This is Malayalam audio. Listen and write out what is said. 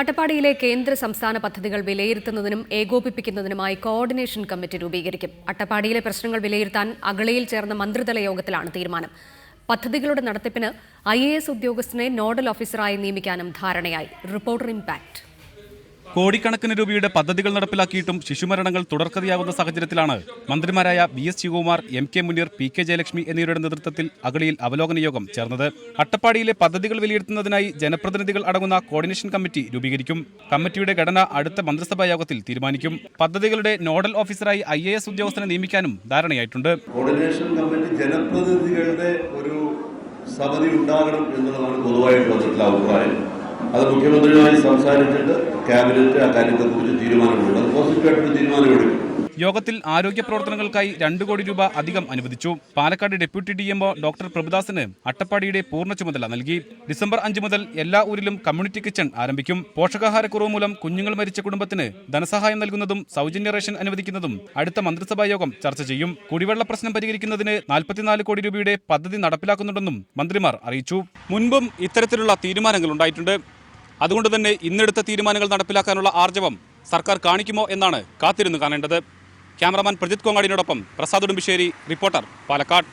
അട്ടപ്പാടിയിലെ കേന്ദ്ര സംസ്ഥാന പദ്ധതികൾ വിലയിരുത്തുന്നതിനും ഏകോപിപ്പിക്കുന്നതിനുമായി കോർഡിനേഷൻ കമ്മിറ്റി രൂപീകരിക്കും. അട്ടപ്പാടിയിലെ പ്രശ്നങ്ങൾ വിലയിരുത്താൻ അഗളിയിൽ ചേർന്ന മന്ത്രിതല യോഗത്തിലാണ് തീരുമാനം. പദ്ധതികളുടെ നടത്തിപ്പിന് IAS ഉദ്യോഗസ്ഥനെ നോഡൽ ഓഫീസറായി നിയമിക്കാനും ധാരണയായി. Reporter impact. കോടിക്കണക്കിന് രൂപയുടെ പദ്ധതികൾ നടപ്പിലാക്കിയിട്ടും ശിശുമരണങ്ങൾ തുടർക്കഥയാകുന്ന സാഹചര്യത്തിലാണ് മന്ത്രിമാരായ VS Shivakumar, MK Muneer, PK Jayalakshmi എന്നിവരുടെ നേതൃത്വത്തിൽ അഗളിയിൽ അവലോകന യോഗം ചേർന്നത്. അട്ടപ്പാടിയിലെ പദ്ധതികൾ വിലയിരുത്തുന്നതിനായി ജനപ്രതിനിധികൾ അടങ്ങുന്ന കോർഡിനേഷൻ കമ്മിറ്റി രൂപീകരിക്കും. കമ്മിറ്റിയുടെ ഘടന അടുത്ത മന്ത്രിസഭാ യോഗത്തിൽ തീരുമാനിക്കും. പദ്ധതികളുടെ നോഡൽ ഓഫീസറായി IAS ഉദ്യോഗസ്ഥനെ നിയമിക്കാനും ധാരണയായിട്ടുണ്ട്. കോർഡിനേഷൻ കമ്മിറ്റി ജനപ്രതിനിധികളുടെ ഒരു സമിതി ഉണ്ടാകണം എന്നുള്ളതാണ് പൊതുവായിട്ട് വന്നിട്ടുള്ള അഭിപ്രായം. അത് മുഖ്യമന്ത്രിയുമായി സംസാരിച്ചിട്ട് ക്യാബിനറ്റ് അക്കാര്യത്തെക്കുറിച്ച് തീരുമാനമുണ്ട്. അത് പോസിറ്റീവായിട്ടൊരു തീരുമാനമെടുക്കും. യോഗത്തിൽ ആരോഗ്യ പ്രവർത്തനങ്ങൾക്കായി 2 കോടി രൂപ അധികം അനുവദിച്ചു. പാലക്കാട് ഡെപ്യൂട്ടി DMO ഡോക്ടർ പ്രഭുദാസിന് അട്ടപ്പാടിയുടെ പൂർണ്ണ ചുമതല നൽകി. ഡിസംബർ 5 മുതൽ എല്ലാ ഊരിലും കമ്മ്യൂണിറ്റി കിച്ചൺ ആരംഭിക്കും. പോഷകാഹാരക്കുറവ് മൂലം കുഞ്ഞുങ്ങൾ മരിച്ച കുടുംബത്തിന് ധനസഹായം നൽകുന്നതും സൗജന്യ റേഷൻ അനുവദിക്കുന്നതും അടുത്ത മന്ത്രിസഭാ യോഗം ചർച്ച ചെയ്യും. കുടിവെള്ള പ്രശ്നം പരിഹരിക്കുന്നതിന് 44 കോടി രൂപയുടെ പദ്ധതി നടപ്പിലാക്കുന്നുണ്ടെന്നും മന്ത്രിമാർ അറിയിച്ചു. മുൻപും ഇത്തരത്തിലുള്ള തീരുമാനങ്ങൾ ഉണ്ടായിട്ടുണ്ട്. അതുകൊണ്ട് തന്നെ ഇന്നെടുത്ത തീരുമാനങ്ങൾ നടപ്പിലാക്കാനുള്ള ആർജവം സർക്കാർ കാണിക്കുമോ എന്നാണ് കാത്തിരുന്ന് കാണേണ്ടത്. ക്യാമറമാൻ പ്രജിത് കൊങ്ങാടിനോടൊപ്പം പ്രസാദ് ഉടുമ്പിശ്ശേരി, റിപ്പോർട്ടർ, പാലക്കാട്.